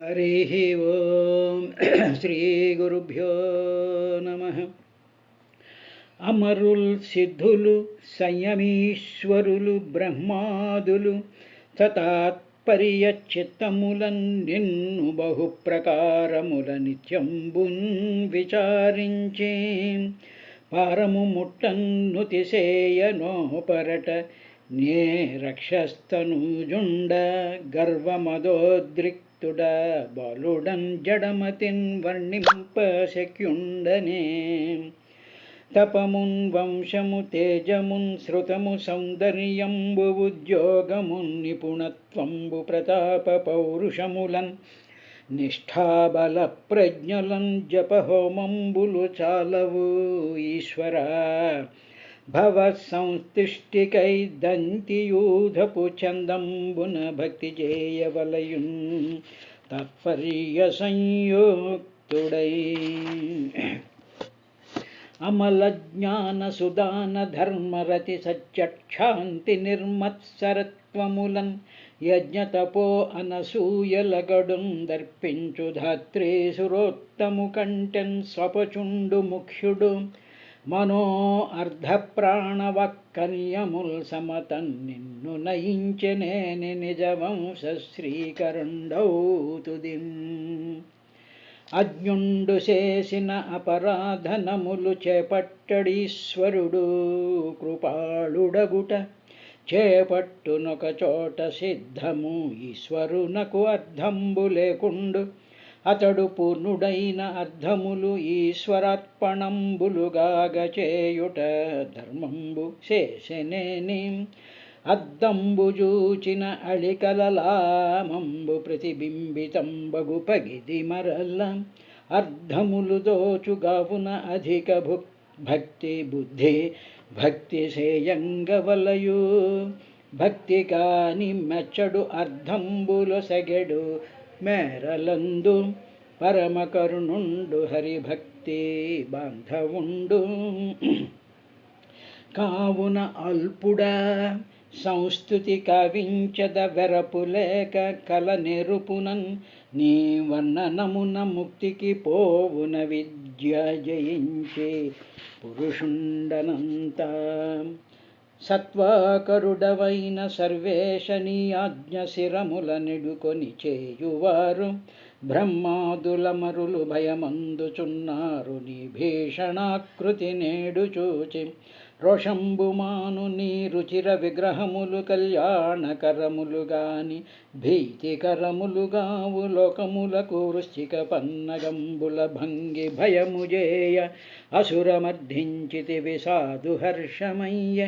हरिः ओम् श्रीगुरुभ्यो नमः। అమరుల్ సిద్ధులు సంయమీశ్వరులు బ్రహ్మాదులు తతాత్పర్య చిత్తములన్ నిన్ను బహుప్రకారముల నిత్యంబున్ విచారించే పారము ముట్టన్నుతిసేయనో పరట నే రక్షస్తనూజుండ గర్వమదోద్రిక్తుడ బాలుడన్ జడమతిన్ వర్ణింప శక్యుండనే తపమున్ వంశము తేజమున్ శృతము సౌందర్యంబు ఉద్యోగమున్ నిపుణత్వంబు ప్రతాప పౌరుషములన్ నిష్ఠాబల ప్రజ్ఞలన్ జపహోమంబులు చాలవు ఈశ్వరా భవ సంస్థిష్టికై దంతియూధపు చందంబున భక్తి చేయవలయున్ తాత్పర్య సంయోక్తుడై అమల జ్ఞాన సుదాన ధర్మరతి సత్యక్షాంతి నిర్మత్సరత్వములన్ యజ్ఞతపో అనసూయలగడున్ దర్పించు ధాత్రే సురోత్తము కంటెన్ స్వపచుండు ముఖ్యుడు మనో అర్ధప్రాణవక్కర్యముల్ సమతన్ నిన్ను నయించెనేని నిజవంశ శ్రీకరుండౌతుదిన్ అజ్ఞుండు చేసిన అపరాధనములు చేపట్టడీశ్వరుడు కృపాళుడగుట చేపట్టునొక చోట సిద్ధము ఈశ్వరునకు అర్థంబు లేకుండు అతడు పూర్ణుడైన అర్థములు ఈశ్వరార్పణంబులుగాగ చేయుట ధర్మంబు చేసెనేని అద్దంబు జూచిన అళికలలామంబు ప్రతిబింబితంబగు పగిది మరల అర్ధములు దోచుగావున అధిక భక్తి బుద్ధి భక్తి సేయంగవలయు భక్తి కాని మెచ్చడు అర్ధంబుల సగెడు మేరలందు పరమకరుణుండు హరిభక్తి బాంధవుండు కావున అల్పుడా సంస్థుతి కవించద వెరపులేక కల నెరుపునన్ నీ వర్ణనమున ముక్తికి పోవున విద్య జయించే పురుషుండనంత సత్వాకరుడవైన సర్వేశ నీ ఆజ్ఞ శిరముల నిడుకొని చేయువారు బ్రహ్మాదులమరులు భయమందుచున్నారు నీ భీషణాకృతి నేడు చూచి రోషంబుమాను నీ రుచిర విగ్రహములు కళ్యాణకరములు గాని భీతికరములుగావు లోకములకు వృశ్చిక పన్నగంబుల భంగి భయముజేయ అసురమర్ధించితి విసాధు హర్షమయ్య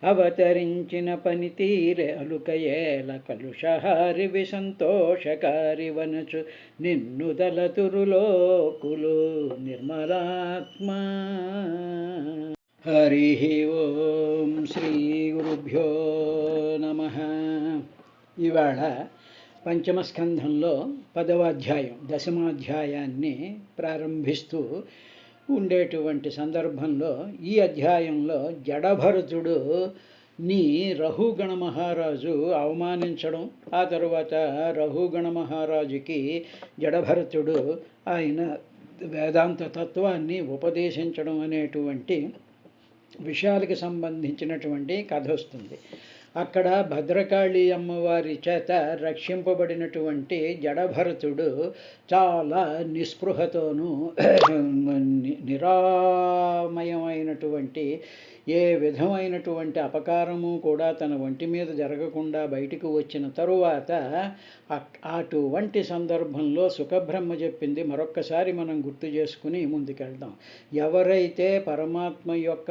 అవతరించిన పనితీరె అలుకయేల కలుషహారి విసంతోషకారి వనచు నిన్ను దలతురులోకులు నిర్మలాత్మా. హరి ఓం శ్రీ గురుభ్యో నమః. ఇవాళ పంచమస్కంధంలో 10వ అధ్యాయం దశమాధ్యాయాన్ని ప్రారంభిస్తూ ఉండేటువంటి సందర్భంలో ఈ అధ్యాయంలో జడభరతుడు నీ రఘుగణ మహారాజు అవమానించడం, ఆ తరువాత రఘుగణ మహారాజుకి జడభరతుడు ఆయన వేదాంత తత్వాన్ని ఉపదేశించడం అనేటువంటి విషయాలకు సంబంధించినటువంటి కథ వస్తుంది. అక్కడ భద్రకాళి అమ్మవారి చేత రక్షింపబడినటువంటి జడభరతుడు చాలా నిస్పృహతోనూ నిరామయమైనటువంటి ఏ విధమైనటువంటి అపకారము కూడా తన ఒంటి మీద జరగకుండా బయటికి వచ్చిన తరువాత అటువంటి సందర్భంలో సుఖబ్రహ్మ చెప్పింది మరొక్కసారి మనం గుర్తు చేసుకుని ముందుకెళ్దాం. ఎవరైతే పరమాత్మ యొక్క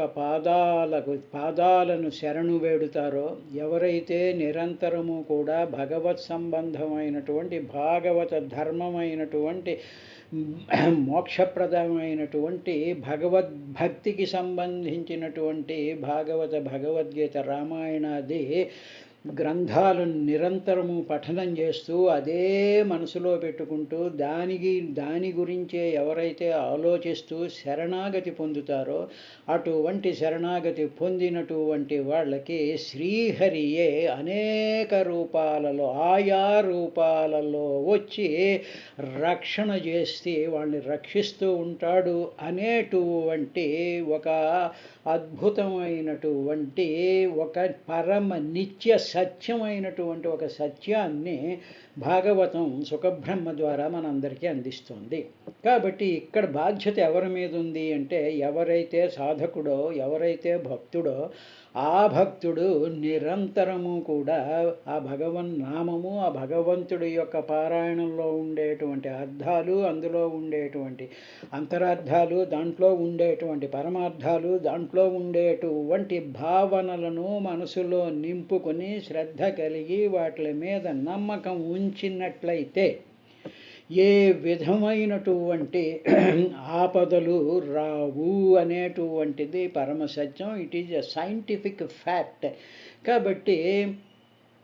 పాదాలను శరణు వేడుతారో, ఎవరైతే నిరంతరము కూడా భగవత్ సంబంధమైనటువంటి భాగవత ధర్మమైనటువంటి మోక్షప్రదమైనటువంటి భగవద్భక్తికి సంబంధించినటువంటి భగవద్గీత రామాయణాది గ్రంథాలను నిరంతరము పఠనం చేస్తూ అదే మనసులో పెట్టుకుంటూ దాని గురించే ఎవరైతే ఆలోచిస్తూ శరణాగతి పొందుతారో అటువంటి శరణాగతి పొందినటువంటి వాళ్ళకి శ్రీహరియే అనేక రూపాలలో ఆయా రూపాలలో వచ్చి రక్షణ చేసి వాళ్ళని రక్షిస్తూ ఉంటాడు అనేటువంటి ఒక అద్భుతమైనటువంటి ఒక పరమ నిత్య సత్యమైనటువంటి ఒక సత్యాన్ని భాగవతం సుఖబ్రహ్మ ద్వారా మనందరికీ అందిస్తుంది. కాబట్టి ఇక్కడ బాధ్యత ఎవరి మీద ఉంది అంటే ఎవరైతే సాధకుడో ఎవరైతే భక్తుడో ఆ భక్తుడు నిరంతరము కూడా ఆ భగవన్నామము ఆ భగవంతుడి యొక్క పారాయణంలో ఉండేటువంటి అర్థాలు అందులో ఉండేటువంటి అంతరార్థాలు దాంట్లో ఉండేటువంటి పరమార్థాలు దాంట్లో ఉండేటువంటి భావనలను మనసులో నింపుకొని శ్రద్ధ కలిగి వాటి మీద నమ్మకం ఉంచినట్లయితే ఏ విధమైనటువంటి ఆపదలు రావు అనేటువంటిది పరమసత్యం. It is a scientific fact. కాబట్టి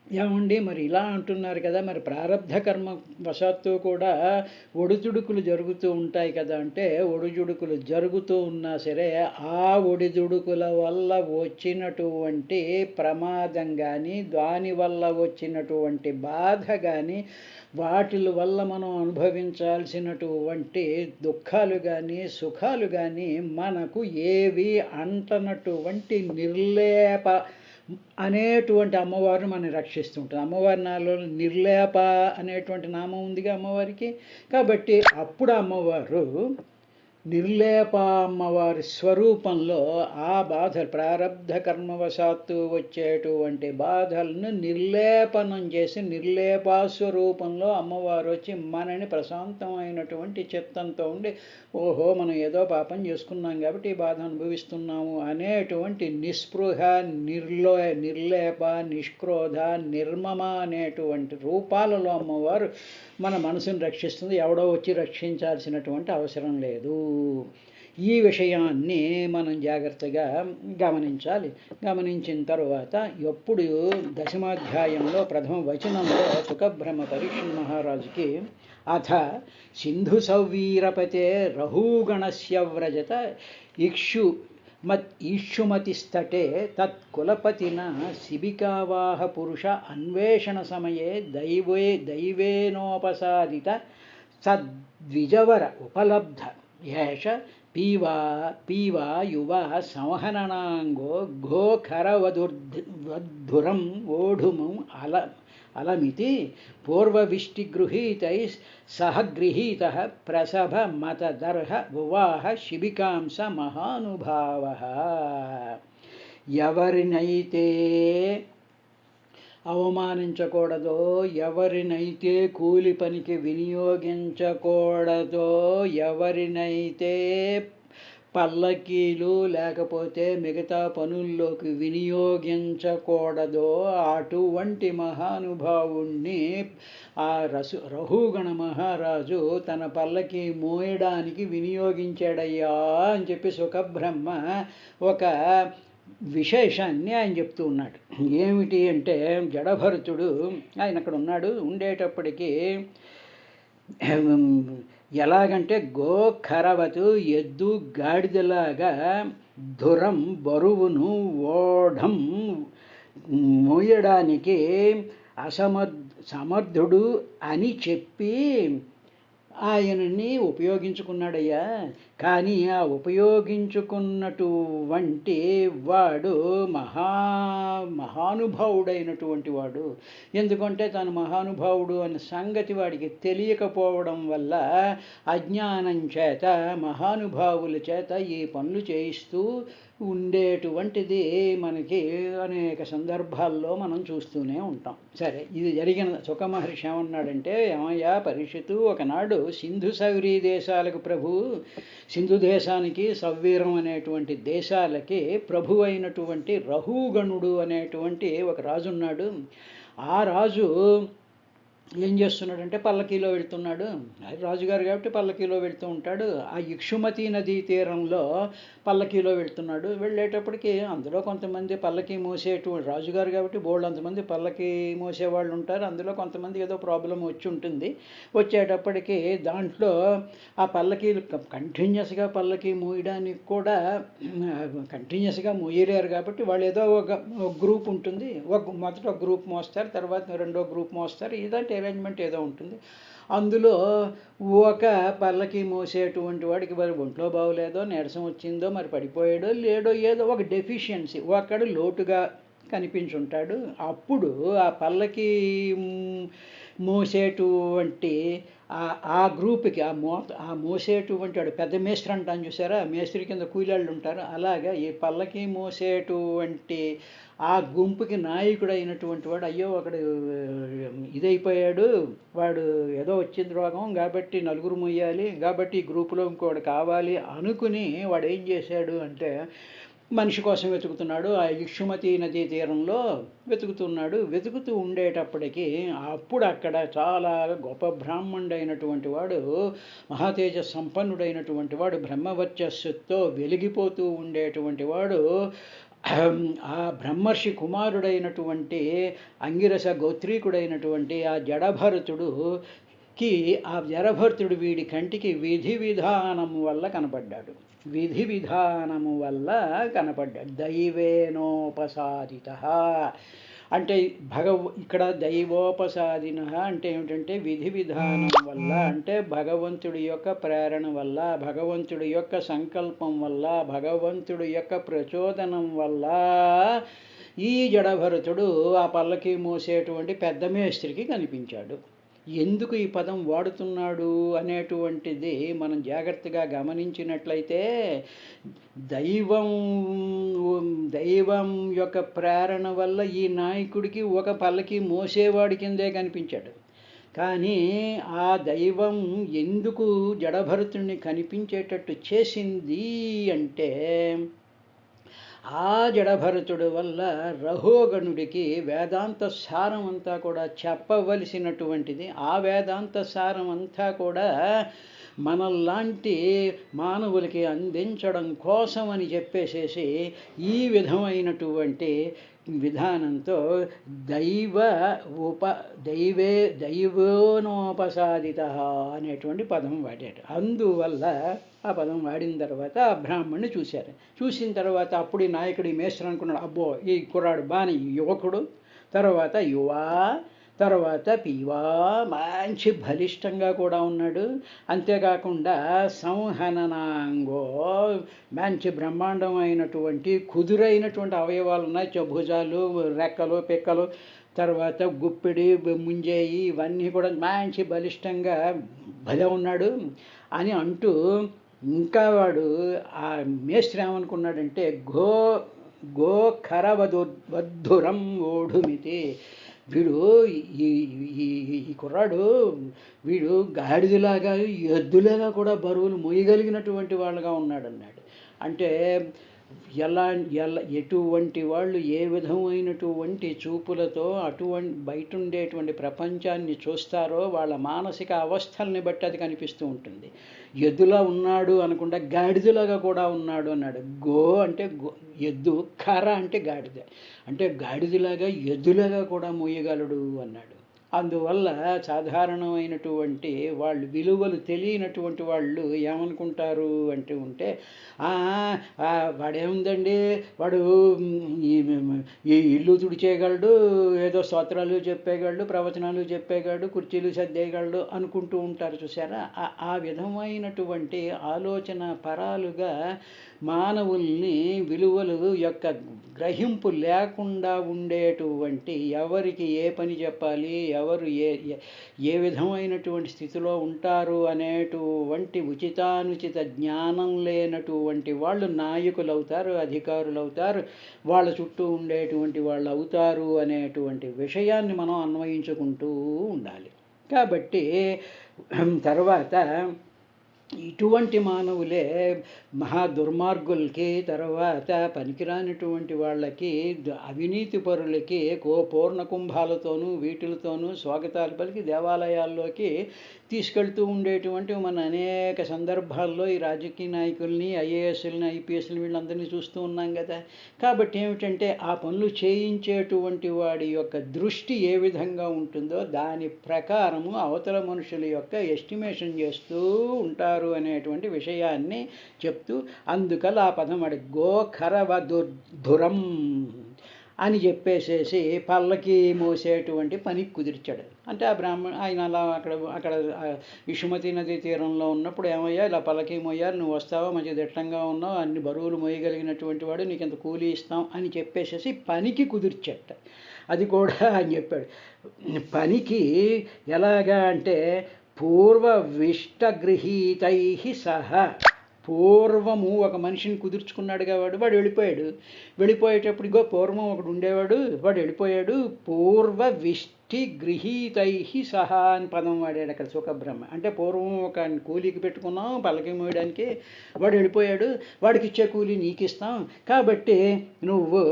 ఏమండి మరి ఇలా అంటున్నారు కదా, మరి ప్రారబ్ధ కర్మ వశాత్తు కూడా ఒడిదుడుకులు జరుగుతూ ఉంటాయి కదా అంటే ఒడిదుడుకులు జరుగుతూ ఉన్నా సరే ఆ ఒడిదుడుకుల వల్ల వచ్చినటువంటి ప్రమాదం కానీ దానివల్ల వచ్చినటువంటి బాధ కానీ వాటి వల్ల మనం అనుభవించాల్సినటువంటి దుఃఖాలు కానీ సుఖాలు కానీ మనకు ఏవి అంటనటువంటి నిర్లేప అనేటువంటి అమ్మవారిని మనం రక్షిస్తుంటుంది. అమ్మవారి నాలో నిర్లేప అనేటువంటి నామం ఉందిగా అమ్మవారికి. కాబట్టి అప్పుడు అమ్మవారు నిర్లేప అమ్మవారి స్వరూపంలో ఆ బాధలు ప్రారబ్ధ కర్మవశాత్తు వచ్చేటువంటి బాధలను నిర్లేపనం చేసి నిర్లేపా స్వరూపంలో అమ్మవారు వచ్చి మనని ప్రశాంతమైనటువంటి చిత్తంతో ఉండి ఓహో మనం ఏదో పాపం చేసుకున్నాం కాబట్టి ఈ బాధ అనుభవిస్తున్నాము అనేటువంటి నిస్పృహ నిర్లేప నిష్క్రోధ నిర్మమ అనేటువంటి రూపాలలో అమ్మవారు మన మనసును రక్షిస్తుంది. ఎవడో వచ్చి రక్షించాల్సినటువంటి అవసరం లేదు. ఈ విషయాన్ని మనం జాగ్రత్తగా గమనించాలి. గమనించిన తరువాత ఎప్పుడు దశమాధ్యాయంలో ప్రథమ వచనంలో సుఖబ్రహ్మ పరీక్షణ్ మహారాజుకి అథ సింధు సౌవీరపతే రహూగణస్య వ్రజత ఈక్షుమతిస్తటే తత్కులపతిన శిబికావాహ పురుష అన్వేషణ సమయే దైవేనోపసాదిత సద్విజవర ఉపలబ్ధ ఏష పీవా యువ సంహననాంగో ఘోఖరవధురం ఓఢుము అలమితి పూర్వవిష్టిగృహీతై సహగృహీత ప్రసభ మతదర్హ ఉవాహ శిబికాంస మహానుభావ. ఎవరినైతే అవమానించకూడదో ఎవరినైతే కూలి పనికి వినియోగించకూడదో ఎవరినైతే పల్లకీలు లేకపోతే మిగతా పనుల్లోకి వినియోగించకూడదో అటువంటి మహానుభావుణ్ణి ఆ రహూగణ మహారాజు తన పల్లకి మోయడానికి వినియోగించాడయ్యా అని చెప్పి సుఖబ్రహ్మ ఒక విశేషాన్ని ఆయన చెప్తూ ఉన్నాడు. ఏమిటి అంటే జడభరతుడు ఆయన అక్కడ ఉన్నాడు. ఉండేటప్పటికీ ఎలాగంటే గోఖరవతు ఎద్దు గాడిదలాగా ధురం బరువును ఓఢం మోయడానికి సమర్థుడు అని చెప్పి ఆయనని ఉపయోగించుకున్నాడయ్యా. కానీ ఆ ఉపయోగించుకున్నటువంటి వాడు మహానుభావుడైనటువంటి వాడు. ఎందుకంటే తను మహానుభావుడు అనే సంగతి వాడికి తెలియకపోవడం వల్ల అజ్ఞానం చేత మహానుభావుల చేత ఈ పనులు చేయిస్తూ ఉండేటువంటిది మనకి అనేక సందర్భాల్లో మనం చూస్తూనే ఉంటాం. సరే, ఇది జరిగిన సుఖమహర్షి ఏమన్నాడంటే, ఏమయ్యా పరీక్షిత్తు, ఒకనాడు సింధు సౌరీ దేశాలకు ప్రభువు, సింధు దేశానికి సవ్వీరం అనేటువంటి దేశాలకి ప్రభు అయినటువంటి రహూగణుడు అనేటువంటి ఒక రాజు ఉన్నాడు. ఆ రాజు ఏం చేస్తున్నాడంటే పల్లకీలో వెళ్తున్నాడు. ఆయన రాజుగారు కాబట్టి పల్లకీలో వెళ్తూ ఉంటాడు. ఆ ఇక్షుమతి నదీ తీరంలో పల్లకీలో వెళ్తున్నాడు. వెళ్ళేటప్పటికి అందులో కొంతమంది పల్లకీ మోసేటువంటి రాజుగారు కాబట్టి బోళ్ళంతమంది పల్లకీ మోసేవాళ్ళు ఉంటారు. అందులో కొంతమంది ఏదో ప్రాబ్లం వచ్చి ఉంటుంది. వచ్చేటప్పటికి దాంట్లో ఆ పల్లకీలు కంటిన్యూస్గా పల్లకీ మోయడానికి కూడా కంటిన్యూస్గా మోయలేరు కాబట్టి వాళ్ళు ఏదో ఒక గ్రూప్ ఉంటుంది. మొదట ఒక గ్రూప్ మోస్తారు, తర్వాత రెండో గ్రూప్ మోస్తారు. ఇదంటే అరేంజ్మెంట్ ఏదో ఉంటుంది. అందులో ఒక పల్లకి మోసేటువంటి వాడికి మరి ఒంట్లో బాగోలేదో, నీరసం వచ్చిందో, మరి పడిపోయాడో లేడో, ఏదో ఒక డెఫిషియన్సీ ఒకడు లోటుగా కనిపించుంటాడు. అప్పుడు ఆ పల్లకి మోసేటువంటి ఆ గ్రూప్కి ఆ మోసేటువంటి వాడు పెద్ద మేస్త్రి అంటాను చూసారా, మేస్త్రి కింద కూలీళ్ళు ఉంటారు. అలాగా ఈ పల్లకి మోసేటువంటి ఆ గుంపుకి నాయకుడు అయినటువంటి వాడు, అయ్యో ఒకడు ఇదైపోయాడు, వాడు ఏదో వచ్చింది రోగం కాబట్టి నలుగురు మొయ్యాలి, కాబట్టి ఈ గ్రూపులో ఇంకోటి కావాలి అనుకుని వాడు ఏం చేశాడు అంటే మనిషి కోసం వెతుకుతున్నాడు. ఆ ఇక్షుమతి నదీ తీరంలో వెతుకుతున్నాడు. వెతుకుతూ ఉండేటప్పటికీ అప్పుడు అక్కడ చాలా గొప్ప బ్రాహ్మణుడైనటువంటి వాడు, మహాతేజ సంపన్నుడైనటువంటి వాడు, బ్రహ్మవర్చస్సుతో వెలిగిపోతూ ఉండేటువంటి వాడు, ఆ బ్రహ్మర్షి కుమారుడైనటువంటి అంగిరస గోత్రీకుడైనటువంటి ఆ జడభరతుడుకి, ఆ జడభరతుడు వీడి కంటికి విధి విధానము వల్ల కనపడ్డాడు. విధి విధానము వల్ల కనపడ్డాడు. దైవేనోపసాదిత అంటే ఇక్కడ దైవోపసాదిన అంటే ఏమిటంటే విధి విధానం వల్ల, అంటే భగవంతుడి యొక్క ప్రేరణ వల్ల, భగవంతుడి యొక్క సంకల్పం వల్ల, భగవంతుడి యొక్క ప్రచోదనం వల్ల ఈ జడభరతుడు ఆ పల్లకి మోసేటువంటి పెద్ద మేస్త్రికి కనిపించాడు. ఎందుకు ఈ పదం వాడుతున్నాడు అనేటువంటిది మనం జాగ్రత్తగా గమనించినట్లయితే దైవం యొక్క ప్రేరణ వల్ల ఈ నాయకుడికి ఒక పల్లకి మోసేవాడి కిందే కనిపించాడు. కానీ ఆ దైవం ఎందుకు జడభరతుడిని కనిపించేటట్టు చేసింది అంటే ఆ జడభరతుడు వల్ల రహోగణుడికి వేదాంత సారం అంతా కూడా చెప్పవలసినటువంటిది, ఆ వేదాంత సారం అంతా కూడా మనల్లాంటి మానవులకి అందించడం కోసం అని చెప్పేసేసి ఈ విధమైనటువంటి విధానంతో దైవోనోపసాదిత అనేటువంటి పదం వాడాడు. అందువల్ల ఆ పదం వాడిన తర్వాత ఆ బ్రాహ్మణ్ణి చూశారు. చూసిన తర్వాత అప్పుడు ఈ నాయకుడు ఈ మేస్త్రి అనుకున్నాడు, అబ్బో ఈ కుర్రాడు బాని యువకుడు, తర్వాత యువా, తర్వాత పీవా, మంచి బలిష్టంగా కూడా ఉన్నాడు. అంతేకాకుండా సంహననాంగో, మంచి బ్రహ్మాండమైనటువంటి కుదురైనటువంటి అవయవాలు ఉన్నాయి. భుజాలు, రెక్కలు, పిక్కలు, తర్వాత గుప్పిడి, ముంజేయి, ఇవన్నీ కూడా మంచి బలిష్టంగా భలే ఉన్నాడు అని అంటూ, ఇంకా వాడు ఆ మేస్త్రి ఏమనుకున్నాడంటే గో ఖరవధురం ఓఢుమితి, వీడు ఈ కుర్రాడు వీడు గాడిదలాగా ఎద్దులాగా కూడా బరువులు మోయగలిగినటువంటి వాళ్ళుగా ఉన్నాడన్నాడు. అంటే ఎటువంటి వాళ్ళు ఏ విధమైనటువంటి చూపులతో బయట ఉండేటువంటి ప్రపంచాన్ని చూస్తారో వాళ్ళ మానసిక అవస్థల్ని బట్టి అది కనిపిస్తూ ఉంటుంది. ఎద్దులా ఉన్నాడు అనకుండా గాడిదలాగా కూడా ఉన్నాడు అన్నాడు. అంటే ఎద్దు, ఖర అంటే గాడిద, అంటే గాడిదలాగా ఎద్దులాగా కూడా మోయగలడు అన్నాడు. అందువల్ల సాధారణమైనటువంటి వాళ్ళు, విలువలు తెలియనటువంటి వాళ్ళు ఏమనుకుంటారు అంటే వాడేముందండి, వాడు ఈ ఇల్లు తుడిచేయగలడు, ఏదో స్తోత్రాలు చెప్పేయగలడు, ప్రవచనాలు చెప్పేయగలడు, కుర్చీలు సర్దేయగలడు అనుకుంటూ ఉంటారు చూసారా. ఆ విధమైనటువంటి ఆలోచన పరాలుగా మానవుల్ని విలువలు యొక్క గ్రహింపు లేకుండా ఉండేటువంటి, ఎవరికి ఏ పని చెప్పాలి, ఎవరు ఏ విధమైనటువంటి స్థితిలో ఉంటారు అనేటువంటి ఉచితానుచిత జ్ఞానం లేనటువంటి వాళ్ళు నాయకులు అవుతారు, అధికారులు అవుతారు, వాళ్ళ చుట్టూ ఉండేటువంటి వాళ్ళు అవుతారు అనేటువంటి విషయాన్ని మనం అన్వయించుకుంటూ ఉండాలి. కాబట్టి తర్వాత ఇటువంటి మానవులే మహా దుర్మార్గులకి, తర్వాత పనికిరానిటువంటి వాళ్ళకి, అవినీతి పరులకి పూర్ణ కుంభాలతోనూ వీటిలతోనూ స్వాగతాలు పలికి దేవాలయాల్లోకి తీసుకెళ్తూ ఉండేటువంటి మన అనేక సందర్భాల్లో ఈ రాజకీయ నాయకుల్ని, ఐఏఎస్లని, ఐపీఎస్ని వీళ్ళందరినీ చూస్తూ ఉన్నాం కదా. కాబట్టి ఏమిటంటే ఆ పనులు చేయించేటువంటి వాడి యొక్క దృష్టి ఏ విధంగా ఉంటుందో దాని ప్రకారము అవతల మనుషుల యొక్క ఎస్టిమేషన్ చేస్తూ ఉంటారు అనేటువంటి విషయాన్ని చెప్తూ, అందుకల ఆ పదం వాడి గోఖరవ దురం అని చెప్పేసేసి పల్లకి మోసేటువంటి పనికి కుదిర్చాడు. అంటే ఆ ఆయన అలా అక్కడ ఇషుమతి నదీ తీరంలో ఉన్నప్పుడు, ఏమయ్యా ఇలా పల్లకి మోయాలి, నువ్వు వస్తావా, మంచి దిట్టంగా ఉన్నావు, అన్ని బరువులు మోయగలిగినటువంటి వాడు, నీకు ఇంత కూలీ ఇస్తాం అని చెప్పేసేసి పనికి కుదిర్చట. అది కూడా అని చెప్పాడు. పనికి ఎలాగా అంటే పూర్వవిష్టగృహీతై సహా, పూర్వము ఒక మనిషిని కుదుర్చుకున్నాడుగా వాడు వెళ్ళిపోయాడు. వెళ్ళిపోయేటప్పుడు పూర్వం ఒకడు ఉండేవాడు, వాడు వెళ్ళిపోయాడు. పూర్వవిష్టి గృహీతై సహా అని పదం వాడాడు అక్కడ సుఖబ్రహ్మ. అంటే పూర్వం ఒక కూలీకి పెట్టుకున్నాం పల్లకి మోయడానికి, వాడు వెళ్ళిపోయాడు, వాడికి ఇచ్చే కూలీ నీకు ఇస్తాం, కాబట్టి నువ్వు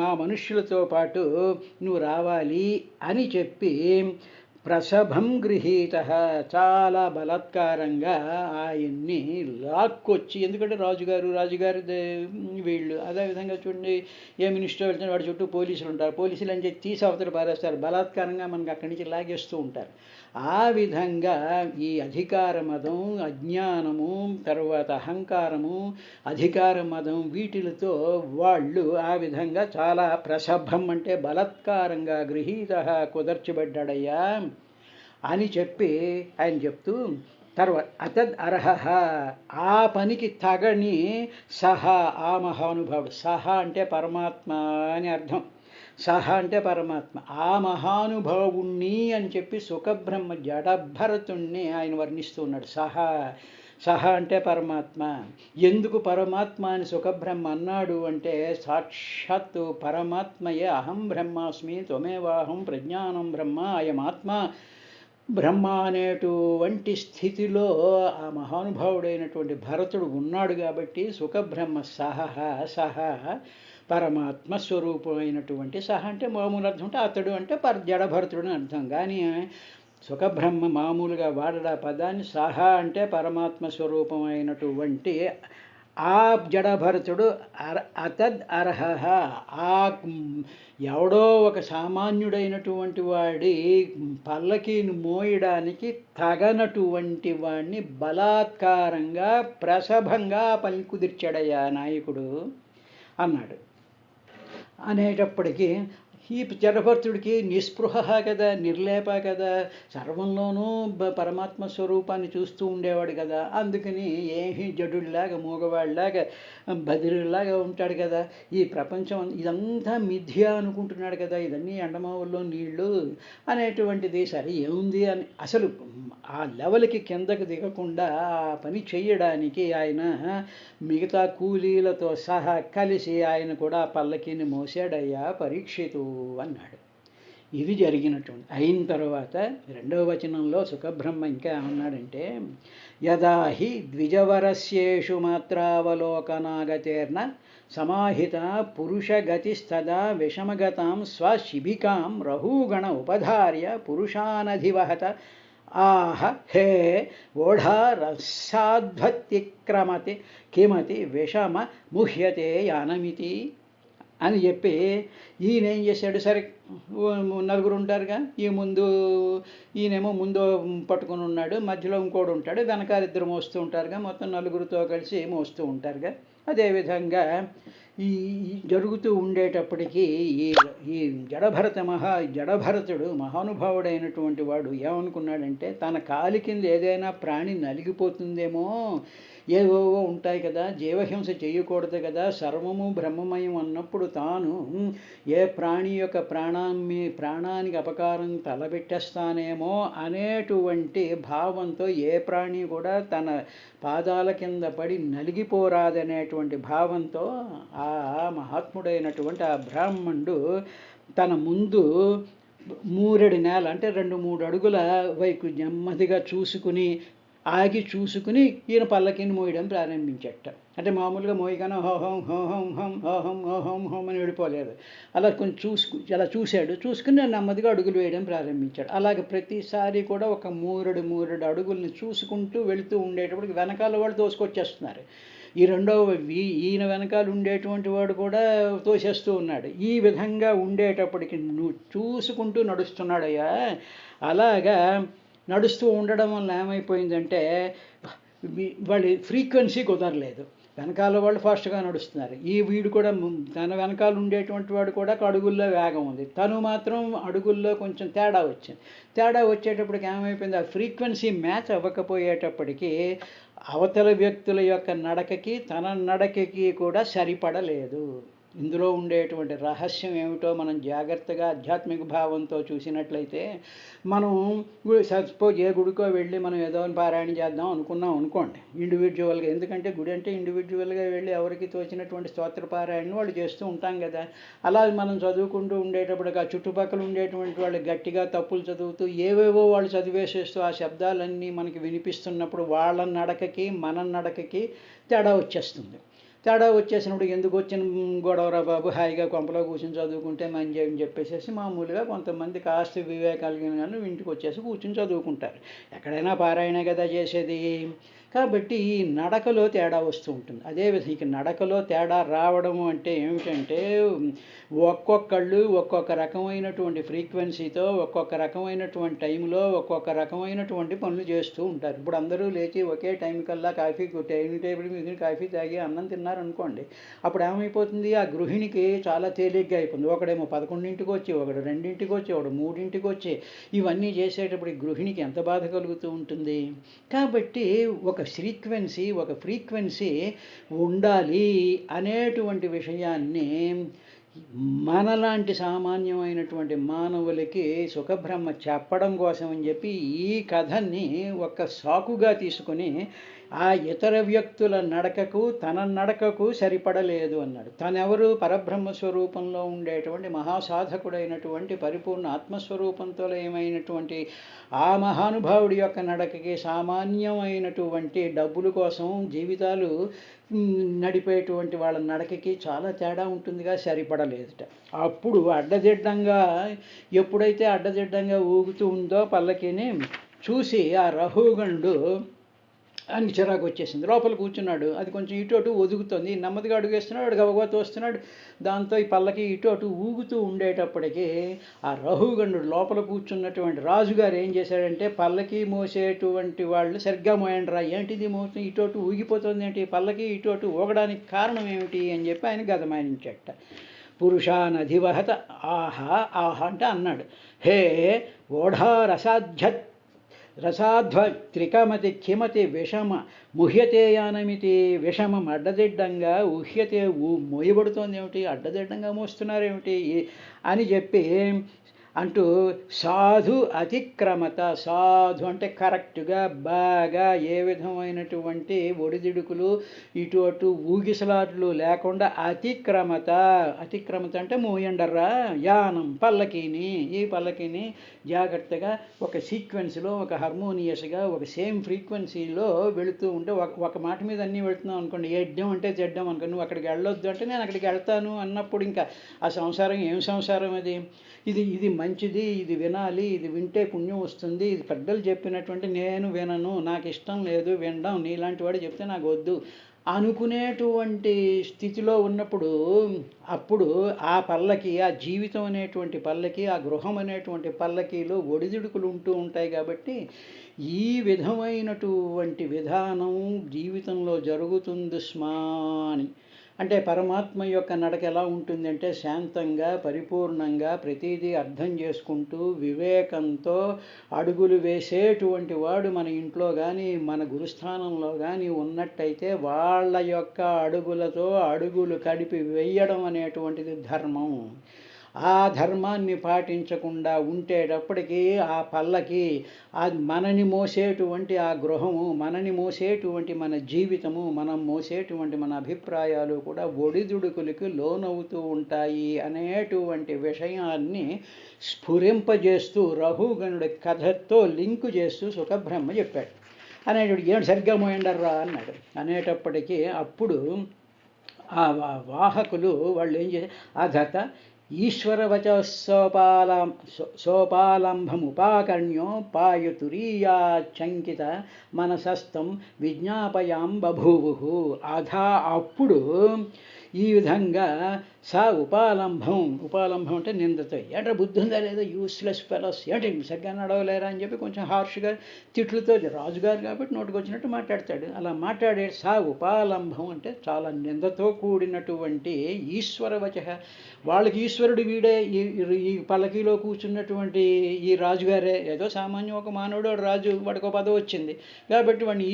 మా మనుష్యులతో పాటు నువ్వు రావాలి అని చెప్పి ప్రసభం గృహీత, చాలా బలాత్కారంగా ఆయన్ని లాక్కొచ్చి, ఎందుకంటే రాజుగారు వీళ్ళు అదేవిధంగా చూడండి, ఏ మినిస్టర్ వెళ్తే వాడి చుట్టూ పోలీసులు ఉంటారు, పోలీసులు అని చెప్పి తీసి అవతల పారేస్తారు, బలాత్కారంగా మనకు అక్కడి నుంచి లాగేస్తూ ఉంటారు. ఆ విధంగా ఈ అధికార మదం, అజ్ఞానము, తర్వాత అహంకారము, అధికార మదం, వీటిలతో వాళ్ళు ఆ విధంగా చాలా ప్రసభం అంటే బలాత్కారంగా గృహీత కుదర్చబడ్డాడయ్యా అని చెప్పి ఆయన చెప్తూ, తర్వాత అతద్ అర్హ, ఆ పనికి తగని సహా, ఆ మహానుభావుడు, సహా అంటే పరమాత్మ అని అర్థం, సహా అంటే పరమాత్మ, ఆ మహానుభావుణ్ణి అని చెప్పి సుఖబ్రహ్మ జడభరతుణ్ణి ఆయన వర్ణిస్తూ ఉన్నాడు. సహా అంటే పరమాత్మ. ఎందుకు పరమాత్మ అని సుఖబ్రహ్మ అన్నాడు అంటే, సాక్షాత్తు పరమాత్మయే అహం బ్రహ్మాస్మి త్వమేవాహం ప్రజ్ఞానం బ్రహ్మ అయమాత్మ బ్రహ్మ అనేటువంటి స్థితిలో ఆ మహానుభావుడైనటువంటి భరతుడు ఉన్నాడు. కాబట్టి సుఖబ్రహ్మ సహ పరమాత్మ స్వరూపమైనటువంటి సహ అంటే మామూలు అర్థం అంటే అతడు అంటే జడభరతుడు అని అర్థం. కానీ సుఖబ్రహ్మ మామూలుగా వాడడా పదాన్ని, సహ అంటే పరమాత్మ స్వరూపమైనటువంటి ఆ జడభరతుడు అతద్ అర్హ, ఆ ఎవడో ఒక సామాన్యుడైనటువంటి వాడి పల్లకీని మోయడానికి తగనటువంటి వాడిని బలాత్కారంగా ప్రసభంగా పని కుదిర్చాడయ్యా నాయకుడు అన్నాడు. అనేటప్పటికీ ఈ జడభరతుడికి నిస్పృహ కదా, నిర్లేప కదా, సర్వంలోనూ పరమాత్మ స్వరూపాన్ని చూస్తూ ఉండేవాడు కదా, అందుకని ఏమీ జడుల్లాగా మూగవాడిలాగా బదిరిలాగా ఉంటాడు కదా, ఈ ప్రపంచం ఇదంతా మిథ్య అనుకుంటున్నాడు కదా, ఇదన్నీ ఎండమావుల్లో నీళ్లు అనేటువంటిది. సరే ఏముంది అని అసలు ఆ లెవెల్కి కిందకు దిగకుండా ఆ పని చేయడానికి ఆయన మిగతా కూలీలతో సహా కలిసి ఆయన కూడా పల్లకీని మోసాడయ్యా పరీక్షితు అన్నాడు. ఇది జరిగినటువంటి అయిన తర్వాత రెండవ వచనంలో సుఖబ్రహ్మ ఇంకా ఏమన్నాడంటే, యదాహి ద్విజవరస్యేషు మాత్రావలోకనాగతేర్న సమాహిత పురుషగతిస్తదా విషమగతాం స్వశిబికాం రహూగణ ఉపధార్య పురుషానధివహత ఆహ హే ఓఢారసాధ్వత్తిక్రమతి కిమతి విషమ ముహ్యతే యానమితి అని చెప్పి ఈయన ఏం చేశాడు, సరే నలుగురు ఉంటారుగా, ఈయనేమో ముందు పట్టుకుని ఉన్నాడు, మధ్యలో ఇంకోడు ఉంటాడు, వెనకాల ఇద్దరు మోస్తూ ఉంటారుగా, మొత్తం నలుగురితో కలిసి మోస్తూ ఉంటారుగా. అదేవిధంగా ఈ జరుగుతూ ఉండేటప్పటికీ ఈ జడభరతుడు మహానుభావుడైనటువంటి వాడు ఏమనుకున్నాడంటే, తన కాలి కింద ఏదైనా ప్రాణి నలిగిపోతుందేమో, ఏవేవో ఉంటాయి కదా, జీవహింస చేయకూడదు కదా, సర్వము బ్రహ్మమయం అన్నప్పుడు తాను ఏ ప్రాణి యొక్క ప్రాణానికి అపకారం తలబెట్టేస్తానేమో అనేటువంటి భావంతో ఏ ప్రాణి కూడా తన పాదాల కింద పడి నలిగిపోరాదనేటువంటి భావంతో ఆ మహాత్ముడైనటువంటి ఆ బ్రాహ్మణుడు తన ముందు మూరెడు నేల అంటే 2-3 అడుగుల వైపు నెమ్మదిగా చూసుకుని ఆగి చూసుకుని ఈయన పల్లకిని మోయడం ప్రారంభించట. అంటే మామూలుగా మోయగానే హోహం హోహం హం హోహం హోహం హోం అని వెళ్ళిపోలేదు. అలా కొంచెం అలా చూశాడు. చూసుకుని నెమ్మదిగా అడుగులు వేయడం ప్రారంభించాడు. అలాగే ప్రతిసారి కూడా ఒక మూరెడు అడుగుల్ని చూసుకుంటూ వెళుతూ ఉండేటప్పటికి వెనకాల వాళ్ళు తోసుకొచ్చేస్తున్నారు. ఈ ఈయన వెనకాల ఉండేటువంటి వాడు కూడా తోసేస్తూ ఉన్నాడు. ఈ విధంగా ఉండేటప్పటికి నువ్వు చూసుకుంటూ నడుస్తున్నాడయ్యా. అలాగా నడుస్తూ ఉండడం వల్ల ఏమైపోయిందంటే వాళ్ళ ఫ్రీక్వెన్సీ కుదరలేదు. వెనకాల వాళ్ళు ఫాస్ట్గా నడుస్తున్నారు. వీడు కూడా తన వెనకాల ఉండేటువంటి వాడు కూడా అడుగుల్లో వేగం ఉంది. తను మాత్రం అడుగుల్లో కొంచెం తేడా వచ్చింది. తేడా వచ్చేటప్పటికి ఏమైపోయింది, ఆ ఫ్రీక్వెన్సీ మ్యాచ్ అవ్వకపోయేటప్పటికీ అవతల వ్యక్తుల యొక్క నడకకి తన నడకకి కూడా సరిపడలేదు. ఇందులో ఉండేటువంటి రహస్యం ఏమిటో మనం జాగ్రత్తగా ఆధ్యాత్మిక భావంతో చూసినట్లయితే, మనం సపోజ్ ఏ గుడికో వెళ్ళి మనం ఏదో పారాయణ చేద్దాం అనుకున్నాం అనుకోండి ఇండివిజువల్గా. ఎందుకంటే గుడి అంటే ఇండివిజువల్గా వెళ్ళి ఎవరికి తోచినటువంటి స్తోత్ర పారాయణను వాళ్ళు చేస్తూ ఉంటాం కదా. అలా మనం చదువుకుంటూ ఉండేటప్పటికి ఆ చుట్టుపక్కల ఉండేటువంటి వాళ్ళు గట్టిగా తప్పులు చదువుతూ ఏవేవో వాళ్ళు చదివేసేస్తూ ఆ శబ్దాలన్నీ మనకి వినిపిస్తున్నప్పుడు వాళ్ళ నడకకి మన నడకకి తేడా వచ్చేస్తుంది. తేడా వచ్చేసినప్పుడు ఎందుకు వచ్చిన గొడవరా బాబు, హాయిగా కొంపలో కూర్చొని చదువుకుంటే మంచి అని చెప్పేసి మామూలుగా కొంతమంది కాస్త వివేకాలిగిన కానీ ఇంటికి వచ్చేసి కూర్చొని చదువుకుంటారు. ఎక్కడైనా పారాయణ కదా చేసేది. కాబట్టి ఈ నడకలో తేడా వస్తూ ఉంటుంది. అదేవిధంగా ఇక నడకలో తేడా రావడం అంటే ఏమిటంటే, ఒక్కొక్కళ్ళు ఒక్కొక్క రకమైనటువంటి ఫ్రీక్వెన్సీతో ఒక్కొక్క రకమైనటువంటి టైంలో ఒక్కొక్క రకమైనటువంటి పనులు చేస్తూ ఉంటారు. ఇప్పుడు అందరూ లేచి ఒకే టైం కల్లా టైం టేబుల్ మీద కాఫీ తాగి అన్నం తిన్నారనుకోండి, అప్పుడు ఏమైపోతుంది, ఆ గృహిణికి చాలా తేలిగ్గా అయిపోతుంది. ఒకడేమో 11ంటికి వచ్చి, ఒకడు 2ంటికి వచ్చి, ఒకడు 3ంటికి వచ్చి ఇవన్నీ చేసేటప్పుడు గృహిణికి ఎంత బాధ కలుగుతూ ఉంటుంది. కాబట్టి ఒక ఫ్రీక్వెన్సీ ఉండాలి అనేటువంటి విషయాన్ని మనలాంటి సామాన్యమైనటువంటి మానవులకి సుఖబ్రహ్మ చెప్పడం కోసం అని చెప్పి ఈ కథని ఒక సాకుగా తీసుకొని ఆ ఇతర వ్యక్తుల నడకకు తన నడకకు సరిపడలేదు అన్నాడు. తనెవరు, పరబ్రహ్మ స్వరూపంలో ఉండేటువంటి మహాసాధకుడైనటువంటి పరిపూర్ణ ఆత్మస్వరూపంతో ఏమైనటువంటి ఆ మహానుభావుడి యొక్క నడకకి సామాన్యమైనటువంటి డబ్బుల కోసం జీవితాలు నడిపేటువంటి వాళ్ళ నడకకి చాలా తేడా ఉంటుందిగా, సరిపడలేదుట. అప్పుడు ఎప్పుడైతే అడ్డదిడ్డంగా ఊగుతూ ఉందో పల్లకిని చూసి ఆ రహుగణుడు అని చిరాకు వచ్చేసింది. లోపల కూర్చున్నాడు. అది కొంచెం ఇటు అటు ఒదుగుతుంది. నెమ్మదిగా అడుగేస్తున్నాడు, వాడు గబగబా తోస్తున్నాడు. దాంతో ఈ పల్లకి ఇటు అటు ఊగుతూ ఉండేటప్పటికీ ఆ రహుగణుడు లోపల కూర్చున్నటువంటి రాజుగారు ఏం చేశాడంటే, పల్లకి మోసేటువంటి వాళ్ళు సరిగ్గా మోయండి రా, ఏంటిది మోసం ఇటు అటు ఊగిపోతుంది ఏంటి, పల్లకి ఇటు అటు ఊగడానికి కారణం ఏమిటి అని చెప్పి ఆయన గదమాయించట. పురుషానధివహత ఆహా ఆహా అంటే అన్నాడు, హే రసాధ్వ త్రికమతి కిమతి విషమ ముహ్యతే యానమితి. విషమం అడ్డదిడ్డంగా, ఉహ్యతే మోయబడుతోంది ఏమిటి, అడ్డదిడ్డంగా మోస్తున్నారేమిటి అని చెప్పి అంటూ సాధు అతిక్రమత. సాధు అంటే కరెక్ట్గా బాగా ఏ విధమైనటువంటి ఒడిదిడుకులు ఇటు అటు ఊగిసలాట్లు లేకుండా అతిక్రమత అంటే మోయండర్రా యానం ఈ పల్లకిని జాగ్రత్తగా ఒక సీక్వెన్స్లో ఒక హార్మోనియస్గా ఒక సేమ్ ఫ్రీక్వెన్సీలో వెళుతూ ఉంటే ఒక మాట మీద అన్నీ వెళుతున్నాం అనుకోండి, ఎడ్డం అంటే చెడ్డం అనుకో, నువ్వు అక్కడికి వెళ్ళొద్దు అంటే నేను అక్కడికి వెళ్తాను అన్నప్పుడు ఇంకా ఆ సంసారం ఏం సంసారం అది. ఇది మంచిది, ఇది వినాలి, ఇది వింటే పుణ్యం వస్తుంది, ఇది పెద్దలు చెప్పినటువంటి నేను వినను, నాకు ఇష్టం లేదు వినడం, నీలాంటి వాడు చెప్తే నాకు వద్దు అనుకునేటువంటి స్థితిలో ఉన్నప్పుడు అప్పుడు ఆ పల్లకి, ఆ జీవితం అనేటువంటి పల్లకి, ఆ గృహం అనేటువంటి పల్లకీలో ఒడిదుడుకులు ఉంటూ ఉంటాయి. కాబట్టి ఈ విధమైనటువంటి విధానం జీవితంలో జరుగుతుంది స్మాని. అంటే పరమాత్మ యొక్క నడక ఎలా ఉంటుందంటే శాంతంగా, పరిపూర్ణంగా, ప్రతిదీ అర్థం చేసుకుంటూ వివేకంతో అడుగులు వేసేటువంటి వాడు మన ఇంట్లో కానీ మన గురుస్థానంలో కానీ ఉన్నట్టయితే వాళ్ళ యొక్క అడుగులతో అడుగులు కడిపి వేయడం అనేటువంటిది ధర్మం. ఆ ధర్మాన్ని పాటించకుండా ఉండేటప్పటికీ ఆ పల్లకి, అది మనని మోసేటువంటి ఆ గృహము, మనని మోసేటువంటి మన జీవితము, మనం మోసేటువంటి మన అభిప్రాయాలు కూడా ఒడిదుడుకులకి లోనవుతూ ఉంటాయి అనేటువంటి విషయాన్ని స్ఫురింపజేస్తూ రహుగణుడి కథతో లింకు చేస్తూ సుఖబ్రహ్మ చెప్పాడు. అనేటప్పుడు ఏం సరిగ్గా మోయండర్రా అన్నాడు. అనేటప్పటికీ అప్పుడు ఆ వాహకులు వాళ్ళు ఏం చేశారు, అధత ఈశ్వరవచ సోపాలంభముపాకర్ణ్యో పాయతురీయాచంకిత మనసస్థం విజ్ఞాపయాం బభూవు. అధా అప్పుడు ఈ విధంగా ఉపాలంభం అంటే నిందతో, ఏంట్రా బుద్ధి ఉందా లేదా, యూస్లెస్ ఫెలోస్, ఏంటి సరిగ్గా నడవలేరా అని చెప్పి కొంచెం హార్ష్గా తిట్లతో, రాజుగారు కాబట్టి నోటికి వచ్చినట్టు మాట్లాడతాడు. అలా మాట్లాడే ఉపాలంభం అంటే చాలా నిందతో కూడినటువంటి ఈశ్వరవచ, వాళ్ళకి ఈశ్వరుడు వీడే, ఈ పల్లకీలో కూర్చున్నటువంటి ఈ రాజుగారే, ఏదో సామాన్యం ఒక మానవుడు రాజు, వాడికి ఒక పదవి వచ్చింది కాబట్టి వాడిని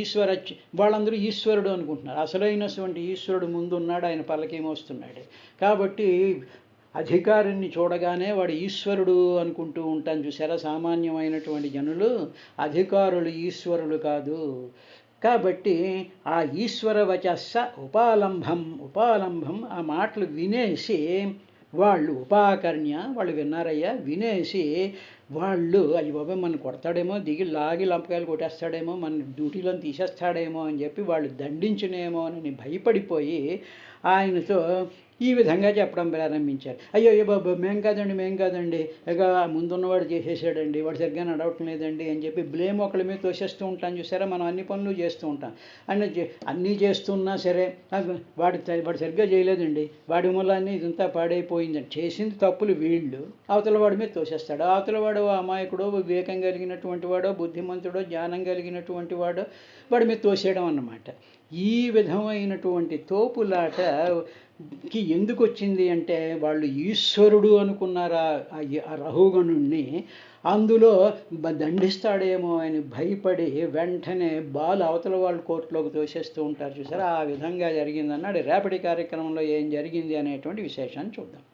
వాళ్ళందరూ ఈశ్వరుడు అనుకుంటున్నారు. అసలైనటువంటి ఈశ్వరుడు ముందున్నాడు, ఆయన పల్లకీ మోస్తున్నాడు. కాబట్టి అధికారిని చూడగానే వాడు ఈశ్వరుడు అనుకుంటూ ఉంటాను చూసారా సామాన్యమైనటువంటి జనులు. అధికారులు ఈశ్వరులు కాదు. కాబట్టి ఆ ఈశ్వర వచస్స ఉపాలంభం ఆ మాటలు వినేసి వాళ్ళు ఉపాకర్ణ్య, వాళ్ళు విన్నారయ్యా, వినేసి వాళ్ళు అయ్యి బాబాయ్ మన కొడతాడేమో, దిగి లాగి లంపకాయలు కొట్టేస్తాడేమో, మన డ్యూటీలో తీసేస్తాడేమో అని చెప్పి వాళ్ళు దండించునేమో అని భయపడిపోయి ఆయనతో ఈ విధంగా చెప్పడం ప్రారంభించారు. అయ్యో బాబు మేం కాదండి, ఇక ముందున్నవాడు చేసేసాడండి, వాడు సరిగ్గా నడవటం లేదండి అని చెప్పి బ్లేమ్ ఒకళ్ళ మీద తోసేస్తూ ఉంటాం చూసారా. మనం అన్ని పనులు చేస్తూ ఉంటాం, అన్నీ చేస్తున్నా సరే వాడు సరిగ్గా చేయలేదండి, వాడి మూలాన్ని ఇదంతా పాడైపోయిందండి, చేసింది తప్పులు వీళ్ళు, అవతల వాడి మీద తోసేస్తాడు. అవతల వాడు అమాయకుడో, వివేకం కలిగినటువంటి వాడో, బుద్ధిమంతుడో, జ్ఞానం కలిగినటువంటి వాడో, వాడి మీద తోసేయడం అన్నమాట. ఈ విధమైనటువంటి తోపులాటకి ఎందుకు వచ్చింది అంటే వాళ్ళు ఈశ్వరుడు అనుకున్నారా ఆ రహుగణుణ్ణి, అందులో దండిస్తాడేమో అని భయపడి వెంటనే అవతల వాళ్ళు కోర్టులోకి తోసేస్తూ ఉంటారు చూసారా. ఆ విధంగా జరిగిందన్నాడు. రేపటి కార్యక్రమంలో ఏం జరిగింది అనేటువంటి విశేషాన్ని చూద్దాం.